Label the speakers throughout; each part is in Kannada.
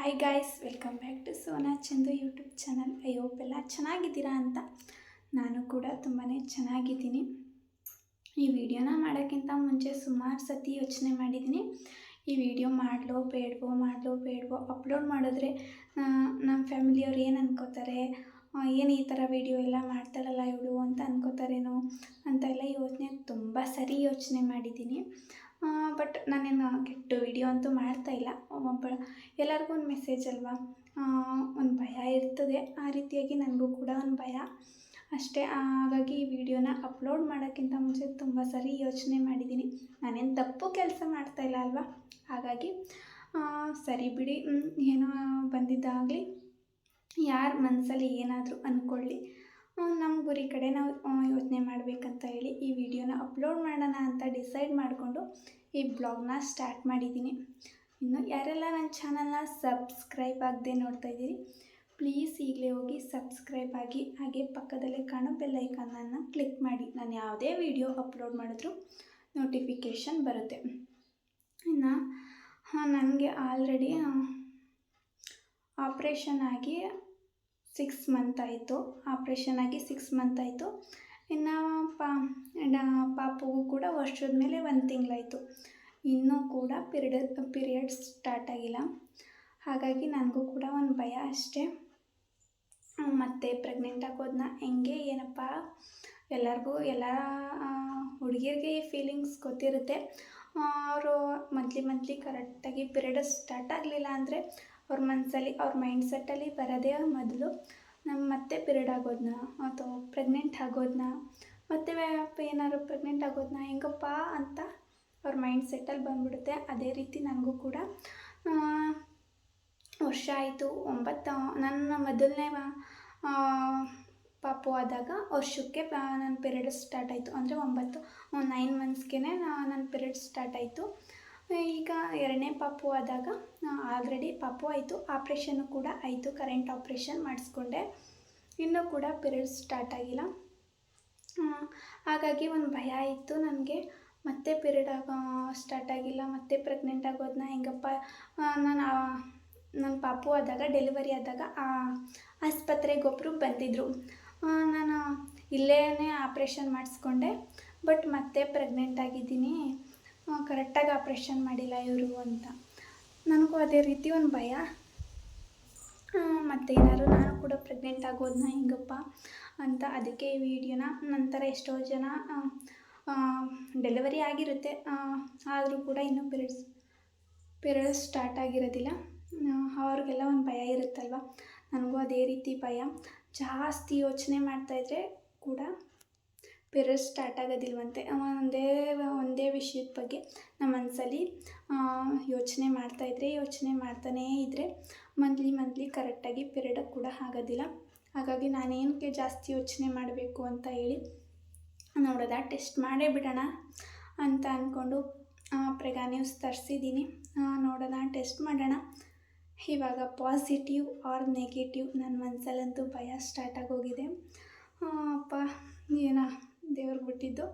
Speaker 1: Hi guys, welcome back to Sona Chandu YouTube channel. I hope ಎಲ್ಲ ಚೆನ್ನಾಗಿದ್ದೀರಾ ಅಂತ. ನಾನು ಕೂಡ ತುಂಬಾ ಚೆನ್ನಾಗಿದ್ದೀನಿ. ಈ ವಿಡಿಯೋನ ಮಾಡೋಕ್ಕಿಂತ ಮುಂಚೆ ಸುಮಾರು ಸತಿ ಯೋಚನೆ ಮಾಡಿದ್ದೀನಿ, ಈ ವಿಡಿಯೋ ಮಾಡಲೋ ಬೇಡವೋ ಅಪ್ಲೋಡ್ ಮಾಡಿದ್ರೆ ನಮ್ಮ ಫ್ಯಾಮಿಲಿಯವ್ರು ಏನು ಅನ್ಕೋತಾರೆ, ಏನು ಈ ಥರ ವಿಡಿಯೋ ಎಲ್ಲ ಮಾಡ್ತಾಳಲ್ಲ ಇವಳು ಅಂತ ಅನ್ಕೋತಾರೇನೋ ಅಂತ ಎಲ್ಲ ತುಂಬ ಸರಿ ಯೋಚನೆ ಮಾಡಿದ್ದೀನಿ. ಬಟ್ ನಾನೇನು ಕೆಟ್ಟ ವಿಡಿಯೋ ಅಂತೂ ಮಾಡ್ತಾಯಿಲ್ಲ. ಎಲ್ಲರಿಗೂ ಒಂದು ಮೆಸೇಜ್ ಅಲ್ವಾ, ಒಂದು ಭಯ ಇರ್ತದೆ. ಆ ರೀತಿಯಾಗಿ ನನಗೂ ಕೂಡ ಒಂದು ಭಯ ಅಷ್ಟೇ. ಹಾಗಾಗಿ ಈ ವಿಡಿಯೋನ ಅಪ್ಲೋಡ್ ಮಾಡೋಕ್ಕಿಂತ ಮುಂಚೆ ತುಂಬ ಸರಿ ಯೋಚನೆ ಮಾಡಿದ್ದೀನಿ. ನಾನೇನು ತಪ್ಪು ಕೆಲಸ ಮಾಡ್ತಾಯಿಲ್ಲ ಅಲ್ವಾ, ಹಾಗಾಗಿ ಸರಿ ಬಿಡಿ, ಏನೋ ಬಂದಿದ್ದಾಗಲಿ, ಯಾರ ಮನಸ್ಸಲ್ಲಿ ಏನಾದರೂ ಅಂದ್ಕೊಳ್ಳಿ, ನಮ್ಮ ಗುರಿ ಕಡೆ ನಾವು ಯೋಚನೆ ಮಾಡಬೇಕಂತ ಹೇಳಿ ಈ ವಿಡಿಯೋನ ಅಪ್ಲೋಡ್ ಮಾಡೋಣ ಅಂತ ಡಿಸೈಡ್ ಮಾಡಿಕೊಂಡು ಈ ಬ್ಲಾಗ್ನ ಸ್ಟಾರ್ಟ್ ಮಾಡಿದ್ದೀನಿ. ಇನ್ನು ಯಾರೆಲ್ಲ ನನ್ನ ಚಾನಲ್ನ ಸಬ್ಸ್ಕ್ರೈಬ್ ಆಗದೆ ನೋಡ್ತಾ ಇದ್ದೀರಿ, ಪ್ಲೀಸ್ ಈಗಲೇ ಹೋಗಿ ಸಬ್ಸ್ಕ್ರೈಬ್ ಆಗಿ, ಹಾಗೆ ಪಕ್ಕದಲ್ಲೇ ಕಾಣೋ ಬೆಲ್ ಐಕಾನನ್ನು ಕ್ಲಿಕ್ ಮಾಡಿ. ನಾನು ಯಾವುದೇ ವಿಡಿಯೋ ಅಪ್ಲೋಡ್ ಮಾಡಿದ್ರೂ ನೋಟಿಫಿಕೇಷನ್ ಬರುತ್ತೆ. ಇನ್ನು ನನಗೆ ಆಲ್ರೆಡಿ ಆಪ್ರೇಷನ್ ಆಗಿ 6 ಮಂತ್ ಆಯಿತು. ಇನ್ನು ಪಾಪುಗೂ ಕೂಡ ವರ್ಷದ ಮೇಲೆ 1 ತಿಂಗಳಾಯಿತು. ಇನ್ನೂ ಕೂಡ ಪೀರಿಯಡ್ಸ್ ಸ್ಟಾರ್ಟ್ ಆಗಿಲ್ಲ. ಹಾಗಾಗಿ ನನಗೂ ಕೂಡ ಒಂದು ಭಯ ಅಷ್ಟೇ. ಮತ್ತೆ ಪ್ರೆಗ್ನೆಂಟ್ ಆಗೋದನ್ನ ಹೆಂಗೆ ಏನಪ್ಪ, ಎಲ್ಲರಿಗೂ ಎಲ್ಲ ಹುಡುಗಿಯರಿಗೆ ಈ ಫೀಲಿಂಗ್ಸ್ ಗೊತ್ತಿರುತ್ತೆ. ಅವರು ಮಂತ್ಲಿ ಕರೆಕ್ಟಾಗಿ ಪೀರಿಯಡ್ಸ್ ಸ್ಟಾರ್ಟ್ ಆಗಲಿಲ್ಲ ಅಂದರೆ ಅವ್ರ ಮನಸ್ಸಲ್ಲಿ, ಅವ್ರ ಮೈಂಡ್ಸೆಟ್ಟಲ್ಲಿ ಬರೋದೇ ಮೊದಲು ಮತ್ತೆ ಪೀರಿಯಡ್ ಆಗೋದನ್ನ ಅಥವಾ ಪ್ರೆಗ್ನೆಂಟ್ ಆಗೋದನ್ನ, ಮತ್ತು ಏನಾದ್ರು ಪ್ರೆಗ್ನೆಂಟ್ ಆಗೋದನ್ನ ಹೆಂಗಪ್ಪ ಅಂತ ಅವ್ರ ಮೈಂಡ್ಸೆಟ್ಟಲ್ಲಿ ಬಂದ್ಬಿಡುತ್ತೆ. ಅದೇ ರೀತಿ ನನಗೂ ಕೂಡ ವರ್ಷ ಆಯಿತು 9. ನನ್ನ ಮೊದಲನೇ ಪಾಪು ಆದಾಗ ವರ್ಷಕ್ಕೆ ನನ್ನ ಪೀರಿಯಡ್ಸ್ ಸ್ಟಾರ್ಟ್ ಆಯಿತು. ಅಂದರೆ 9 ಮಂತ್ಸ್ಗೆ ನನ್ನ ಪೀರಿಯಡ್ಸ್ ಸ್ಟಾರ್ಟ್ ಆಯಿತು. ಈಗ 2ನೇ ಪಾಪು ಆದಾಗ ಆಲ್ರೆಡಿ ಪಾಪು ಆಯಿತು, ಆಪ್ರೇಷನ್ನು ಕೂಡ ಆಯಿತು, ಕರೆಂಟ್ ಆಪ್ರೇಷನ್ ಮಾಡಿಸ್ಕೊಂಡೆ. ಇನ್ನೂ ಕೂಡ ಪೀರಿಯಡ್ಸ್ ಸ್ಟಾರ್ಟ್ ಆಗಿಲ್ಲ. ಹಾಗಾಗಿ ಒಂದು ಭಯ ಇತ್ತು ನನಗೆ, ಮತ್ತೆ ಪೀರಿಯಡ್ ಸ್ಟಾರ್ಟ್ ಆಗಿಲ್ಲ, ಮತ್ತೆ ಪ್ರೆಗ್ನೆಂಟ್ ಆಗೋದನ್ನ ಹೆಂಗಪ್ಪ. ನನ್ನ ಪಾಪು ಆದಾಗ, ಡೆಲಿವರಿ ಆದಾಗ ಆಸ್ಪತ್ರೆಗೆ ಒಬ್ಬರು ಬಂದಿದ್ದರು. ನಾನು ಇಲ್ಲೇ ಆಪ್ರೇಷನ್ ಮಾಡಿಸ್ಕೊಂಡೆ, ಬಟ್ ಮತ್ತೆ ಪ್ರೆಗ್ನೆಂಟ್ ಆಗಿದ್ದೀನಿ, ಕರೆಕ್ಟಾಗಿ ಆಪ್ರೇಷನ್ ಮಾಡಿಲ್ಲ ಇವರು ಅಂತ. ನನಗೂ ಅದೇ ರೀತಿ ಒಂದು ಭಯ. ಮತ್ತೇನಾದ್ರು ನಾನು ಕೂಡ ಪ್ರೆಗ್ನೆಂಟ್ ಆಗೋದನ್ನ ಹೆಂಗಪ್ಪ ಅಂತ. ಅದಕ್ಕೆ ಈ ವಿಡಿಯೋನ, ನಂತರ ಎಷ್ಟೋ ಜನ ಡೆಲಿವರಿ ಆಗಿರುತ್ತೆ, ಆದರೂ ಕೂಡ ಇನ್ನೂ ಪೀರಿಯಡ್ಸ್ ಸ್ಟಾರ್ಟ್ ಆಗಿರೋದಿಲ್ಲ. ಅವ್ರಿಗೆಲ್ಲ ಒಂದು ಭಯ ಇರುತ್ತಲ್ವ, ನನಗೂ ಅದೇ ರೀತಿ ಭಯ. ಜಾಸ್ತಿ ಯೋಚನೆ ಮಾಡ್ತಾಯಿದ್ರೆ ಕೂಡ ಪೀರಿಯಡ್ಸ್ ಸ್ಟಾರ್ಟ್ ಆಗೋದಿಲ್ವಂತೆ. ಒಂದೇ ವಿಷಯದ ಬಗ್ಗೆ ನಮ್ಮ ಮನಸ್ಸಲ್ಲಿ ಯೋಚನೆ ಮಾಡ್ತಾನೇ ಇದ್ದರೆ ಮಂತ್ಲಿ ಕರೆಕ್ಟಾಗಿ ಪೀರಿಯಡ್ ಕೂಡ ಆಗೋದಿಲ್ಲ. ಹಾಗಾಗಿ ನಾನೇನಕ್ಕೆ ಜಾಸ್ತಿ ಯೋಚನೆ ಮಾಡಬೇಕು ಅಂತ ಹೇಳಿ ನೋಡೋದ, ಟೆಸ್ಟ್ ಮಾಡೇ ಬಿಡೋಣ ಅಂತ ಅಂದ್ಕೊಂಡು ಪ್ರೆಗಾನ್ಯೂಸ್ ತರಿಸಿದ್ದೀನಿ. ನೋಡೋಣ, ಟೆಸ್ಟ್ ಮಾಡೋಣ. ಇವಾಗ ಪಾಸಿಟಿವ್ ಆರ್ ನೆಗೆಟಿವ್. ನನ್ನ ಮನಸ್ಸಲ್ಲಂತೂ ಭಯ ಸ್ಟಾರ್ಟ್ ಆಗೋಗಿದೆ. ಅಪ್ಪ, ಏನೋ ದೇವ್ರಿಗೆ ಬಿಟ್ಟಿದ್ದು.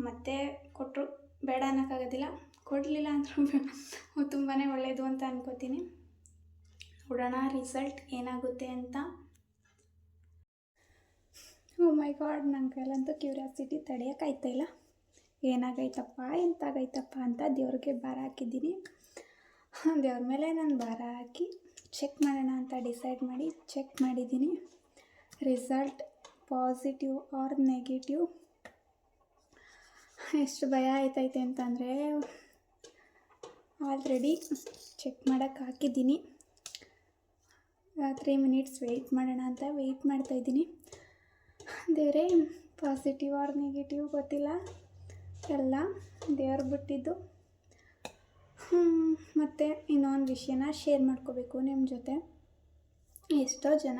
Speaker 1: ಮತ್ತೆ ಕೊಟ್ಟರು, ಬೇಡ ಅನ್ನೋಕ್ಕಾಗೋದಿಲ್ಲ. ಕೊಡಲಿಲ್ಲ ಅಂದರೂ ತುಂಬಾ ಒಳ್ಳೆಯದು ಅಂತ ಅನ್ಕೋತೀನಿ. ನೋಡೋಣ ರಿಸಲ್ಟ್ ಏನಾಗುತ್ತೆ ಅಂತ. ಓ ಮೈ ಗಾಡ್, ನನ್ನ ಕೈಲಂತೂ ಕ್ಯೂರಿಯಾಸಿಟಿ ತಡೆಯೋಕ್ಕಾಯ್ತಾಯಿಲ್ಲ. ಏನಾಗೈತಪ್ಪ ಎಂತಾಗೈತಪ್ಪ ಅಂತ ದೇವ್ರಿಗೆ ಭಾರ ಹಾಕಿದ್ದೀನಿ. ದೇವ್ರ ಮೇಲೆ ನಾನು ಭಾರ ಹಾಕಿ ಚೆಕ್ ಮಾಡೋಣ ಅಂತ ಡಿಸೈಡ್ ಮಾಡಿ ಚೆಕ್ ಮಾಡಿದ್ದೀನಿ. Result positive or negative. ಎಷ್ಟು ಭಯ ಆಯ್ತೈತೆ ಅಂತಂದರೆ, ಆಲ್ರೆಡಿ ಚೆಕ್ ಮಾಡೋಕ್ಕೆ ಹಾಕಿದ್ದೀನಿ. 3 ಮಿನಿಟ್ಸ್ ವೆಯ್ಟ್ ಮಾಡೋಣ ಅಂತ ವೆಯ್ಟ್ ಮಾಡ್ತಾಯಿದ್ದೀನಿ. ದೇವರೇ, ಪಾಸಿಟಿವ್ ಆರ್ ನೆಗೆಟಿವ್ ಗೊತ್ತಿಲ್ಲ, ಎಲ್ಲ ದೇವ್ರಿಗೆ ಬಿಟ್ಟಿದ್ದು. ಮತ್ತು ಇನ್ನೊಂದು ವಿಷಯನ ಶೇರ್ ಮಾಡ್ಕೋಬೇಕು ನಿಮ್ಮ ಜೊತೆ. ಎಷ್ಟೋ ಜನ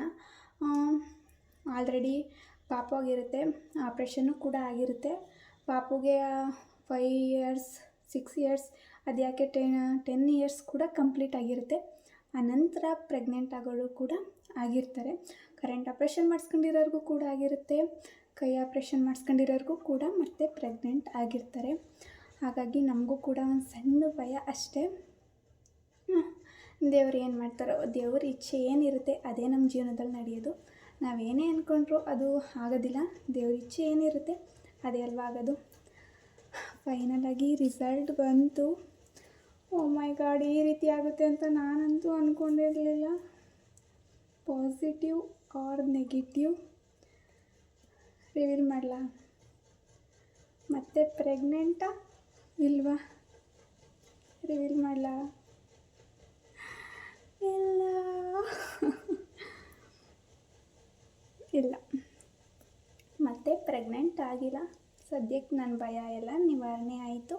Speaker 1: ಆಲ್ರೆಡಿ ಪಾಪು ಆಗಿರುತ್ತೆ, ಆಪ್ರೇಷನ್ನು ಕೂಡ ಆಗಿರುತ್ತೆ. ಪಾಪುಗೆ 5 ಇಯರ್ಸ್ 6 ಇಯರ್ಸ್, ಅದ್ಯಾಕೆ 10 ಇಯರ್ಸ್ ಕೂಡ ಕಂಪ್ಲೀಟ್ ಆಗಿರುತ್ತೆ. ಆನಂತರ ಪ್ರೆಗ್ನೆಂಟ್ ಆಗೋಳು ಕೂಡ ಆಗಿರ್ತಾರೆ. ಕರೆಂಟ್ ಆಪ್ರೇಷನ್ ಮಾಡಿಸ್ಕೊಂಡಿರೋರ್ಗೂ ಕೂಡ ಆಗಿರುತ್ತೆ, ಕೈ ಆಪ್ರೇಷನ್ ಮಾಡಿಸ್ಕೊಂಡಿರೋರ್ಗೂ ಕೂಡ ಮತ್ತೆ ಪ್ರೆಗ್ನೆಂಟ್ ಆಗಿರ್ತಾರೆ. ಹಾಗಾಗಿ ನಮಗೂ ಕೂಡ ಒಂದು ಸಣ್ಣ ಭಯ ಅಷ್ಟೇ. ದೇವ್ರು ಏನು ಮಾಡ್ತಾರೋ, ದೇವ್ರ ಇಚ್ಛೆ ಏನಿರುತ್ತೆ ಅದೇ ನಮ್ಮ ಜೀವನದಲ್ಲಿ ನಡೆಯೋದು. ನಾವೇನೇ ಅಂದ್ಕೊಂಡ್ರೂ ಅದು ಆಗೋದಿಲ್ಲ. ದೇವ್ರ ಇಚ್ಛೆ ಏನಿರುತ್ತೆ ಅದೇ ಅಲ್ವಾ ಆಗೋದು. ಫೈನಲಾಗಿ ರಿಸಲ್ಟ್ ಬಂತು. ಓ ಮೈ ಗಾಡ್, ಈ ರೀತಿ ಆಗುತ್ತೆ ಅಂತ ನಾನಂತೂ ಅಂದ್ಕೊಂಡಿರಲಿಲ್ಲ. ಪಾಸಿಟಿವ್ ಆರ್ ನೆಗೆಟಿವ್ ರಿವೀಲ್ ಮಾಡಲಾ? ಮತ್ತೆ ಪ್ರೆಗ್ನೆಂಟಾ ಇಲ್ವಾ ರಿವೀಲ್ ಮಾಡಲಾ? ಇಲ್ಲ ಇಲ್ಲ, ಮತ್ತೆ ಪ್ರೆಗ್ನೆಂಟ್ ಆಗಿಲ್ಲ. ಸದ್ಯಕ್ಕೆ ನನ್ನ ಭಯ ಎಲ್ಲ ನಿವಾರಣೆ ಆಯಿತು.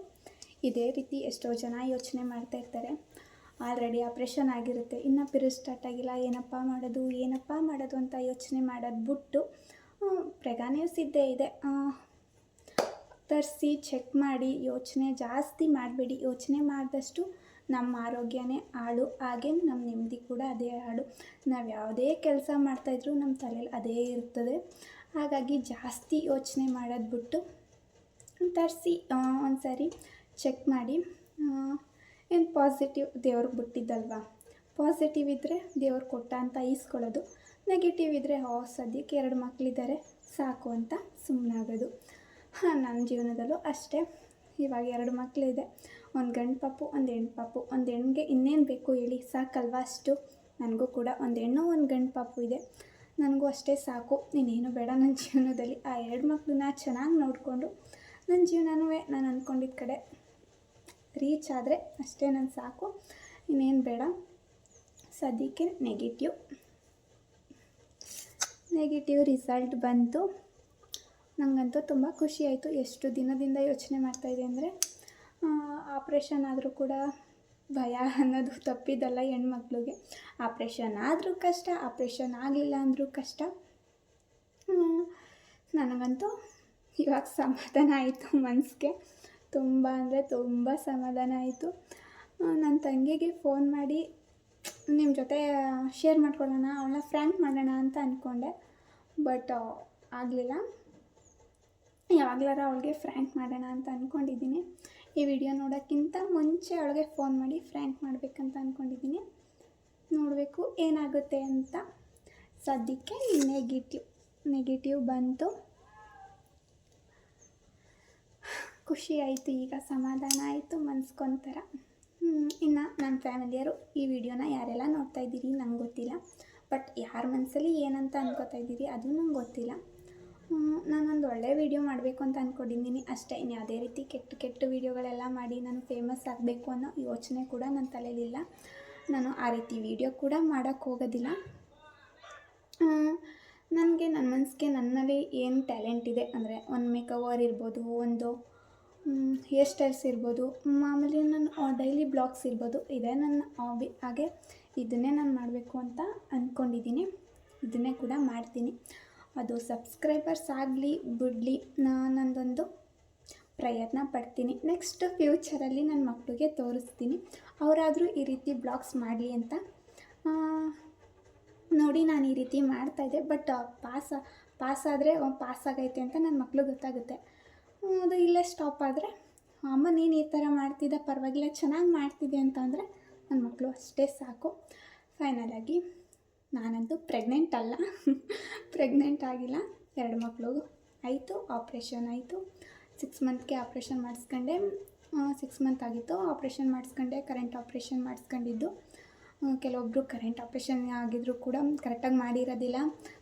Speaker 1: ಇದೇ ರೀತಿ ಎಷ್ಟೋ ಜನ ಯೋಚನೆ ಮಾಡ್ತಾಯಿರ್ತಾರೆ. ಆಲ್ರೆಡಿ ಆಪ್ರೇಷನ್ ಆಗಿರುತ್ತೆ, ಇನ್ನೂ ಪಿರಿಯಡ್ ಸ್ಟಾರ್ಟ್ ಆಗಿಲ್ಲ, ಏನಪ್ಪ ಮಾಡೋದು ಅಂತ ಯೋಚನೆ ಮಾಡೋದು ಬಿಟ್ಟು ಪ್ರೆಗ್ನೆನ್ಸಿ ಇದ್ದೇ ಇದೆ, ತರಿಸಿ ಚೆಕ್ ಮಾಡಿ. ಯೋಚನೆ ಜಾಸ್ತಿ ಮಾಡಬೇಡಿ. ಯೋಚನೆ ಮಾಡಿದಷ್ಟು ನಮ್ಮ ಆರೋಗ್ಯನೇ ಹಾಳು, ಹಾಗೆ ನಮ್ಮ ನೆಮ್ಮದಿ ಕೂಡ ಅದೇ ಹಾಳು. ನಾವು ಯಾವುದೇ ಕೆಲಸ ಮಾಡ್ತಾಯಿದ್ರು ನಮ್ಮ ತಲೆಯಲ್ಲಿ ಅದೇ ಇರ್ತದೆ. ಹಾಗಾಗಿ ಜಾಸ್ತಿ ಯೋಚನೆ ಮಾಡೋದು ಬಿಟ್ಟು ತರಿಸಿ ಒಂದು ಸಾರಿ ಚೆಕ್ ಮಾಡಿ. ಏನು ಪಾಸಿಟಿವ್ ದೇವ್ರಿಗೆ ಬಿಟ್ಟಿದ್ದಲ್ವಾ, ಪಾಸಿಟಿವ್ ಇದ್ದರೆ ದೇವ್ರು ಕೊಟ್ಟ ಅಂತ ಈಸ್ಕೊಳ್ಳೋದು, ನೆಗೆಟಿವ್ ಇದ್ದರೆ ಸದ್ಯಕ್ಕೆ 2 ಮಕ್ಕಳಿದ್ದಾರೆ ಸಾಕು ಅಂತ ಸುಮ್ಮನಾಗೋದು. ನನ್ನ ಜೀವನದಲ್ಲೂ ಅಷ್ಟೇ. ಇವಾಗ 2 ಮಕ್ಕಳಿದೆ, ಒಂದು ಗಂಡು ಪಾಪು, ಒಂದು ಹೆಣ್ಣು ಪಾಪು. ಒಂದು ಹೆಣ್ಣಿಗೆ ಇನ್ನೇನು ಬೇಕು ಹೇಳಿ, ಸಾಕಲ್ವ ಅಷ್ಟು. ನನಗೂ ಕೂಡ ಒಂದು ಹೆಣ್ಣು ಒಂದು ಗಂಡು ಪಾಪು ಇದೆ, ನನಗೂ ಅಷ್ಟೇ ಸಾಕು. ಇನ್ನೇನು ಬೇಡ ನನ್ನ ಜೀವನದಲ್ಲಿ. ಆ 2 ಮಕ್ಕಳನ್ನ ಚೆನ್ನಾಗಿ ನೋಡಿಕೊಂಡು ನನ್ನ ಜೀವನನೂ ನಾನು ಅಂದ್ಕೊಂಡಿದ್ದ ಕಡೆ ರೀಚ್ ಆದರೆ ಅಷ್ಟೇ ನನ್ನ ಸಾಕು, ಇನ್ನೇನು ಬೇಡ. ಸದ್ಯಕ್ಕೆ ನೆಗೆಟಿವ್ ರಿಸಲ್ಟ್ ಬಂತು. ನನಗಂತೂ ತುಂಬ ಖುಷಿ ಆಯಿತು. ಎಷ್ಟು ದಿನದಿಂದ ಯೋಚನೆ ಮಾಡ್ತಾಯಿದ್ದೆ ಅಂದರೆ, ಆಪ್ರೇಷನ್ ಆದರೂ ಕೂಡ ಭಯ ಅನ್ನೋದು ತಪ್ಪಿದ್ದಲ್ಲ ಹೆಣ್ಮಕ್ಳಿಗೆ. ಆಪ್ರೇಷನ್ ಆದರೂ ಕಷ್ಟ, ಆಪ್ರೇಷನ್ ಆಗಲಿಲ್ಲ ಅಂದರೂ ಕಷ್ಟ. ನನಗಂತೂ ಇವಾಗ ಸಮಾಧಾನ ಆಯಿತು ಮನಸ್ಸಿಗೆ. ತುಂಬ ಅಂದರೆ ತುಂಬ ಸಮಾಧಾನ ಆಯಿತು. ನನ್ನ ತಂಗಿಗೆ ಫೋನ್ ಮಾಡಿ ನಿಮ್ಮ ಜೊತೆ ಶೇರ್ ಮಾಡ್ಕೊಳ್ಳೋಣ, ಅವಳನ್ನ ಫ್ರ್ಯಾಂಕ್ ಮಾಡೋಣ ಅಂತ ಅಂದ್ಕೊಂಡೆ. ಬಟ್ ಆಗಲಿಲ್ಲ. ಯಾವಾಗಲಾರ ಅವಳಿಗೆ ಫ್ರ್ಯಾಂಕ್ ಮಾಡೋಣ ಅಂತ ಅಂದ್ಕೊಂಡಿದ್ದೀನಿ. ಈ ವಿಡಿಯೋ ನೋಡೋಕ್ಕಿಂತ ಮುಂಚೆ ಅವಳಿಗೆ ಫೋನ್ ಮಾಡಿ ಫ್ರ್ಯಾಂಕ್ ಮಾಡಬೇಕಂತ ಅಂದ್ಕೊಂಡಿದ್ದೀನಿ. ನೋಡಬೇಕು ಏನಾಗುತ್ತೆ ಅಂತ. ಸದ್ಯಕ್ಕೆ ನೆಗೆಟಿವ್ ಬಂತು. ಖುಷಿ ಆಯಿತು, ಈಗ ಸಮಾಧಾನ ಆಯಿತು ಮನ್ಸ್ಕೊಂಥರ. ಇನ್ನು ನನ್ನ ಫ್ಯಾಮಿಲಿಯರು ಈ ವಿಡಿಯೋನ ಯಾರೆಲ್ಲ ನೋಡ್ತಾ ಇದ್ದೀರಿ ನಂಗೆ ಗೊತ್ತಿಲ್ಲ. ಬಟ್ ಯಾರ ಮನಸ್ಸಲ್ಲಿ ಏನಂತ ಅನ್ಕೋತಾ ಇದ್ದೀರಿ ಅದು ನಂಗೆ ಗೊತ್ತಿಲ್ಲ. ನಾನೊಂದು ಒಳ್ಳೆ ವೀಡಿಯೋ ಮಾಡಬೇಕು ಅಂತ ಅಂದ್ಕೊಂಡಿದ್ದೀನಿ ಅಷ್ಟೇ. ಇನ್ನು ಯಾವುದೇ ರೀತಿ ಕೆಟ್ಟ ವೀಡಿಯೋಗಳೆಲ್ಲ ಮಾಡಿ ನಾನು ಫೇಮಸ್ ಆಗಬೇಕು ಅನ್ನೋ ಯೋಚನೆ ಕೂಡ ನನ್ನ ತಲೆಯಲ್ಲಿಲ್ಲ. ನಾನು ಆ ರೀತಿ ವೀಡಿಯೋ ಕೂಡ ಮಾಡೋಕ್ಕೆ ಹೋಗೋದಿಲ್ಲ. ನನಗೆ ನನ್ನ ಮನಸ್ಸಿಗೆ ನನ್ನಲ್ಲಿ ಏನು ಟ್ಯಾಲೆಂಟ್ ಇದೆ ಅಂದರೆ, ಒಂದು ಮೇಕವರ್ ಇರ್ಬೋದು, ಒಂದು ಹೇರ್ ಸ್ಟೈಲ್ಸ್ ಇರ್ಬೋದು, ಮಾಮೂಲಿ ನನ್ನ ಡೈಲಿ ಬ್ಲಾಗ್ಸ್ ಇರ್ಬೋದು, ಇದೇ ನನ್ನ ಹಾಬಿ. ಹಾಗೆ ಇದನ್ನೇ ನಾನು ಮಾಡಬೇಕು ಅಂತ ಅಂದ್ಕೊಂಡಿದ್ದೀನಿ. ಇದನ್ನೇ ಕೂಡ ಮಾಡ್ತೀನಿ. ಅದು ಸಬ್ಸ್ಕ್ರೈಬರ್ಸ್ ಆಗಲಿ ಬಿಡಲಿ, ನಾನೊಂದೊಂದು ಪ್ರಯತ್ನ ಪಡ್ತೀನಿ. ನೆಕ್ಸ್ಟ್ ಫ್ಯೂಚರಲ್ಲಿ ನನ್ನ ಮಕ್ಕಳಿಗೆ ತೋರಿಸ್ತೀನಿ, ಅವರಾದರೂ ಈ ರೀತಿ ಬ್ಲಾಗ್ಸ್ ಮಾಡಲಿ ಅಂತ. ನೋಡಿ ನಾನು ಈ ರೀತಿ ಮಾಡ್ತಾಯಿದ್ದೆ. ಬಟ್ ಪಾಸಾದರೆ ಪಾಸಾಗೈತೆ ಅಂತ ನನ್ನ ಮಕ್ಕಳು ಗೊತ್ತಾಗುತ್ತೆ. ಅದು ಇಲ್ಲೇ ಸ್ಟಾಪ್ ಆದರೆ, ಅಮ್ಮ ನೀನು ಈ ಥರ ಮಾಡ್ತಿದ್ದೆ ಪರವಾಗಿಲ್ಲ ಚೆನ್ನಾಗಿ ಮಾಡ್ತಿದ್ದೆ ಅಂತ ಅಂದರೆ ನನ್ನ ಮಕ್ಕಳು ಅಷ್ಟೇ ಸಾಕು. ಫೈನಲಾಗಿ ನಾನಂತೂ ಪ್ರೆಗ್ನೆಂಟ್ ಅಲ್ಲ, ಪ್ರೆಗ್ನೆಂಟ್ ಆಗಿಲ್ಲ. 2 ಮಕ್ಕಳು ಆಯಿತು, ಆಪ್ರೇಷನ್ ಆಯಿತು. 6 ಮಂತ್ಗೆ ಆಪ್ರೇಷನ್ ಮಾಡಿಸ್ಕೊಂಡೆ. 6 ಮಂತ್ ಆಗಿತ್ತು ಆಪ್ರೇಷನ್ ಮಾಡಿಸ್ಕೊಂಡೆ. ಕರೆಂಟ್ ಆಪ್ರೇಷನ್ ಮಾಡಿಸ್ಕೊಂಡಿದ್ದು. ಕೆಲವೊಬ್ಬರು ಕರೆಂಟ್ ಆಪ್ರೇಷನ್ ಆಗಿದ್ರು ಕೂಡ ಕರೆಕ್ಟಾಗಿ ಮಾಡಿರೋದಿಲ್ಲ,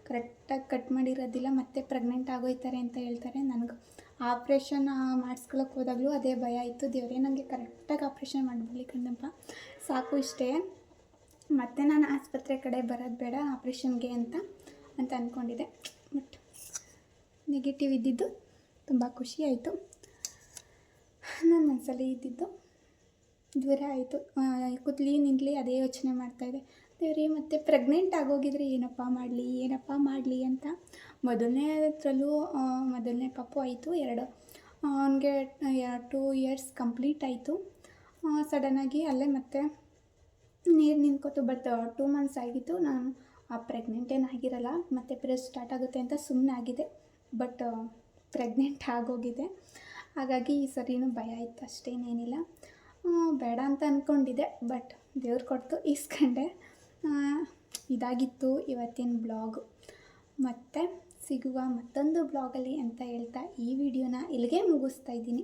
Speaker 1: ಕರೆಕ್ಟಾಗಿ ಕಟ್ ಮಾಡಿರೋದಿಲ್ಲ, ಮತ್ತು ಪ್ರೆಗ್ನೆಂಟ್ ಆಗೋಯ್ತಾರೆ ಅಂತ ಹೇಳ್ತಾರೆ. ನನಗೆ ಆಪ್ರೇಷನ್ ಮಾಡಿಸ್ಕೊಳಕ್ಕೆ ಹೋದಾಗಲೂ ಅದೇ ಭಯ ಇತ್ತು. ದೇವರೇ ನನಗೆ ಕರೆಕ್ಟಾಗಿ ಆಪ್ರೇಷನ್ ಮಾಡಿಬಿಡ್ಲಿ ಕಣಪ್ಪ, ಸಾಕು ಇಷ್ಟೇ, ಮತ್ತು ನಾನು ಆಸ್ಪತ್ರೆ ಕಡೆ ಬರೋದು ಬೇಡ ಆಪ್ರೇಷನ್ಗೆ ಅಂತ ಅಂದ್ಕೊಂಡಿದ್ದೆ. ಬಟ್ ನೆಗೆಟಿವ್ ಇದ್ದಿದ್ದು ತುಂಬ ಖುಷಿ ಆಯಿತು. ನನ್ನ ಮನಸ್ಸಲ್ಲಿ ಇದ್ದಿದ್ದು ದೂರ ಆಯಿತು. ಕೂತ್ಲಿ ನಿಂತಲಿ ಅದೇ ಯೋಚನೆ ಮಾಡ್ತಾಯಿದ್ದೆ. ದೇವರೇ ಮತ್ತೆ ಪ್ರೆಗ್ನೆಂಟ್ ಆಗೋಗಿದ್ರೆ ಏನಪ್ಪ ಮಾಡಲಿ ಅಂತ. ಮೊದಲನೇ ಪಾಪು ಆಯಿತು. ಅವನಿಗೆ 2 ಇಯರ್ಸ್ ಕಂಪ್ಲೀಟ್ ಆಯಿತು. ಸಡನ್ನಾಗಿ ಅಲ್ಲೇ ಮತ್ತೆ ನೀರು ನಿಂತ್ಕೊತು. ಬಟ್ 2 ಮಂತ್ಸ್ ಆಗಿತ್ತು. ನಾನು ಪ್ರೆಗ್ನೆಂಟ್ ಏನಾಗಿರಲ್ಲ, ಮತ್ತು ಪಿರಿಯಡ್ ಸ್ಟಾರ್ಟ್ ಆಗುತ್ತೆ ಅಂತ ಸುಮ್ಮನೆ ಆಗಿದೆ. ಬಟ್ ಪ್ರೆಗ್ನೆಂಟ್ ಆಗೋಗಿದೆ. ಹಾಗಾಗಿ ಈ ಸರಿನೂ ಭಯ ಇತ್ತು, ಅಷ್ಟೇನೇನಿಲ್ಲ. ಬೇಡ ಅಂತ ಅಂದ್ಕೊಂಡಿದ್ದೆ. ಬಟ್ ದೇವ್ರು ಕೊಡ್ತು ಇಸ್ಕೊಂಡೆ. ಇದಾಗಿತ್ತು ಇವತ್ತಿನ ಬ್ಲಾಗು. ಮತ್ತು ಸಿಗುವ ಮತ್ತೊಂದು ಬ್ಲಾಗಲ್ಲಿ ಅಂತ ಹೇಳ್ತಾ ಈ ವಿಡಿಯೋನ ಇಲ್ಲಿಗೆ ಮುಗಿಸ್ತಾ ಇದ್ದೀನಿ.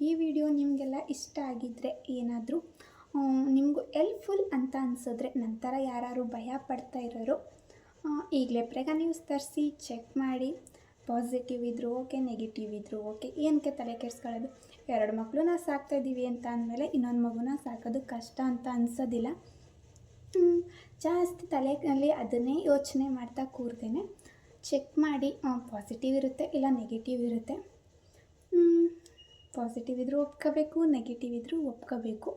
Speaker 1: ಈ ವಿಡಿಯೋ ನಿಮಗೆಲ್ಲ ಇಷ್ಟ ಆಗಿದ್ದರೆ, ಏನಾದರೂ ನಿಮಗೂ ಹೆಲ್ಪ್ಫುಲ್ ಅಂತ ಅನಿಸಿದ್ರೆ, ನಂತರ ಯಾರು ಭಯ ಪಡ್ತಾ ಇರೋರು ಈಗಲೇ ಪ್ರೇಗ ನ್ಯೂಸ್ ತರಿಸಿ ಚೆಕ್ ಮಾಡಿ. ಪಾಸಿಟಿವ್ ಇದ್ದರೂ ಓಕೆ, ನೆಗೆಟಿವ್ ಇದ್ದರೂ ಓಕೆ, ಏನಕ್ಕೆ ತಲೆ ಕೆಡಿಸ್ಕೊಳ್ಳೋದು. 2 ಮಕ್ಕಳನ್ನ ಸಾಕ್ತಾಯಿದ್ದೀವಿ ಅಂತ ಅಂದಮೇಲೆ ಇನ್ನೊಂದು ಮಗುನ ಸಾಕೋದು ಕಷ್ಟ ಅಂತ ಅನಿಸೋದಿಲ್ಲ. ಜಾಸ್ತಿ ತಲೆಯಲ್ಲಿ ಅದನ್ನೇ ಯೋಚನೆ ಮಾಡ್ತಾ ಕೂರ್ದೇನೆ ಚೆಕ್ ಮಾಡಿ. ಪಾಸಿಟಿವ್ ಇರುತ್ತೆ, ಇಲ್ಲ ನೆಗೆಟಿವ್ ಇರುತ್ತೆ. ಪಾಸಿಟಿವ್ ಇದ್ದರೂ ಒಪ್ಕೋಬೇಕು, ನೆಗೆಟಿವ್ ಇದ್ದರೂ ಒಪ್ಕೋಬೇಕು.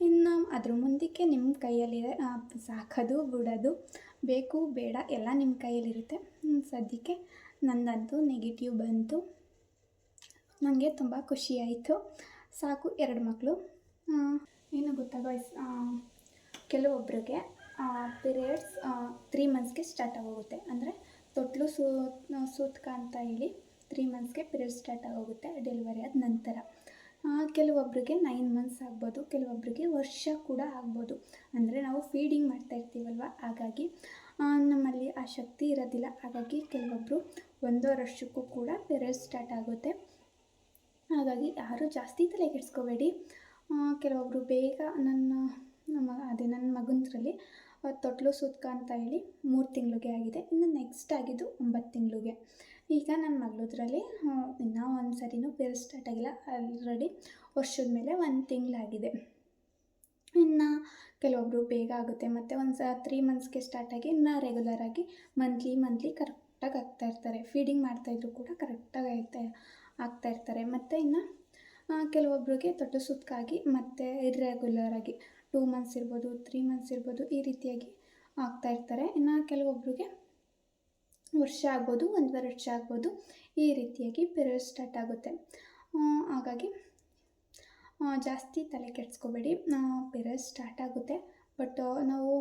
Speaker 1: ಇನ್ನು ಅದ್ರ ಮುಂದಕ್ಕೆ ನಿಮ್ಮ ಕೈಯಲ್ಲಿದೆ. ಸಾಕೋದು ಬಿಡೋದು, ಬೇಕು ಬೇಡ ಎಲ್ಲ ನಿಮ್ಮ ಕೈಯಲ್ಲಿರುತ್ತೆ. ಸದ್ಯಕ್ಕೆ ನಂದಂತೂ ನೆಗೆಟಿವ್ ಬಂತು. ನನಗೆ ತುಂಬ ಖುಷಿಯಾಯಿತು. ಸಾಕು 2 ಮಕ್ಕಳು. ಏನು ಗೊತ್ತಾ ಗಾಯ್ಸ್, ಕೆಲವೊಬ್ಬರಿಗೆ ಪೀರಿಯಡ್ಸ್ 3 ಮಂತ್ಸ್ಗೆ ಸ್ಟಾರ್ಟ್ ಆಗೋಗುತ್ತೆ. ಅಂದರೆ ತೊಟ್ಲು ಸೂತಕ ಅಂತ ಹೇಳಿ 3 ಮಂತ್ಸ್ಗೆ ಪೀರಿಯಡ್ಸ್ ಸ್ಟಾರ್ಟ್ ಆಗೋಗುತ್ತೆ ಡೆಲಿವರಿ ಆದ ನಂತರ. ಕೆಲವೊಬ್ಬರಿಗೆ 9 ಮಂತ್ಸ್ ಆಗ್ಬೋದು, ಕೆಲವೊಬ್ಬರಿಗೆ ವರ್ಷ ಕೂಡ ಆಗ್ಬೋದು. ಅಂದರೆ ನಾವು ಫೀಡಿಂಗ್ ಮಾಡ್ತಾ ಇರ್ತೀವಲ್ವ, ಹಾಗಾಗಿ ನಮ್ಮಲ್ಲಿ ಆ ಶಕ್ತಿ ಇರೋದಿಲ್ಲ. ಹಾಗಾಗಿ ಕೆಲವೊಬ್ಬರು 1.5 ವರ್ಷಕ್ಕೂ ಕೂಡ ಪೀರಿಯಡ್ಸ್ ಸ್ಟಾರ್ಟ್ ಆಗುತ್ತೆ. ಹಾಗಾಗಿ ಯಾರೂ ಜಾಸ್ತಿ ತಲೆ ಕೆಡಿಸ್ಕೋಬೇಡಿ. ಕೆಲವೊಬ್ಬರು ಬೇಗ ನನ್ನ ಮಗಂದ್ರಲ್ಲಿ ತೊಟ್ಲು ಸೂತಕ ಅಂತ ಹೇಳಿ 3 ತಿಂಗಳಿಗೆ ಆಗಿದೆ. ಇನ್ನು ನೆಕ್ಸ್ಟ್ ಆಗಿದ್ದು 9 ತಿಂಗಳಿಗೆ. ಈಗ ನನ್ನ ಮಗಳದ್ರಲ್ಲಿ ಇನ್ನೂ ಒಂದು ಸರಿನೂ ಪೀರಿಯಡ್ಸ್ ಸ್ಟಾರ್ಟ್ ಆಗಿಲ್ಲ. ಆಲ್ರೆಡಿ ವರ್ಷದ ಮೇಲೆ 1 ತಿಂಗಳಾಗಿದೆ. ಇನ್ನು ಕೆಲವೊಬ್ಬರು ಬೇಗ ಆಗುತ್ತೆ. ಮತ್ತು 3 ಮಂತ್ಸ್ಗೆ ಸ್ಟಾರ್ಟಾಗಿ ಇನ್ನು ರೆಗ್ಯುಲರಾಗಿ ಮಂತ್ಲಿ ಕರೆಕ್ಟಾಗಿ ಆಗ್ತಾಯಿರ್ತಾರೆ. ಫೀಡಿಂಗ್ ಮಾಡ್ತಾಯಿದ್ರು ಕೂಡ ಕರೆಕ್ಟಾಗಿ ಆಗ್ತಾಯಿರ್ತಾರೆ. ಮತ್ತು ಇನ್ನು ಕೆಲವೊಬ್ಬರಿಗೆ ತೊಟ್ಲು ಸೂತಕ ಆಗಿ ಮತ್ತು ಇರ್ರೆಗ್ಯುಲರಾಗಿ 2 ಮಂತ್ಸ್ ಇರ್ಬೋದು, 3 ಮಂತ್ಸ್ ಇರ್ಬೋದು, ಈ ರೀತಿಯಾಗಿ ಆಗ್ತಾಯಿರ್ತಾರೆ. ಇನ್ನು ಕೆಲವೊಬ್ಬರಿಗೆ ವರ್ಷ ಆಗ್ಬೋದು, 1.5 ವರ್ಷ ಆಗ್ಬೋದು, ಈ ರೀತಿಯಾಗಿ ಪೀರಿಯಡ್ಸ್ ಸ್ಟಾರ್ಟ್ ಆಗುತ್ತೆ. ಹಾಗಾಗಿ ಜಾಸ್ತಿ ತಲೆ ಕೆಡಿಸ್ಕೋಬೇಡಿ. ಪೀರಿಯಡ್ಸ್ ಸ್ಟಾರ್ಟ್ ಆಗುತ್ತೆ, ಬಟ್ ನಾವು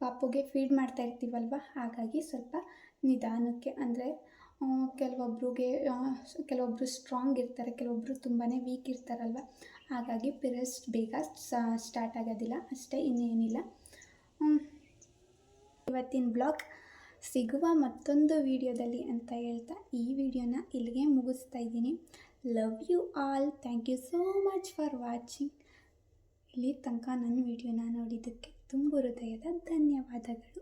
Speaker 1: ಪಾಪುಗೆ ಫೀಡ್ ಮಾಡ್ತಾ ಇರ್ತೀವಲ್ವ, ಹಾಗಾಗಿ ಸ್ವಲ್ಪ ನಿಧಾನಕ್ಕೆ. ಅಂದರೆ ಕೆಲವೊಬ್ಬರು ಸ್ಟ್ರಾಂಗ್ ಇರ್ತಾರೆ, ಕೆಲವೊಬ್ಬರು ತುಂಬಾ ವೀಕ್ ಇರ್ತಾರಲ್ವ, ಹಾಗಾಗಿ ಪೀರಿಯಡ್ಸ್ ಬೇಗ ಸ್ಟಾರ್ಟ್ ಆಗೋದಿಲ್ಲ ಅಷ್ಟೇ, ಇನ್ನೇನಿಲ್ಲ. ಇವತ್ತಿನ ಬ್ಲಾಗ್ ಸಿಗುವ ಮತ್ತೊಂದು ವಿಡಿಯೋದಲ್ಲಿ ಅಂತ ಹೇಳ್ತಾ ಈ ವಿಡಿಯೋನ ಇಲ್ಲಿಗೆ ಮುಗಿಸ್ತಾ ಇದ್ದೀನಿ. Love you all. Thank you so much for watching. ಇಲ್ಲಿ ತನಕ ನನ್ನ ವಿಡಿಯೋನ ನೋಡಿದ್ದಕ್ಕೆ ತುಂಬ ಹೃದಯದ ಧನ್ಯವಾದಗಳು.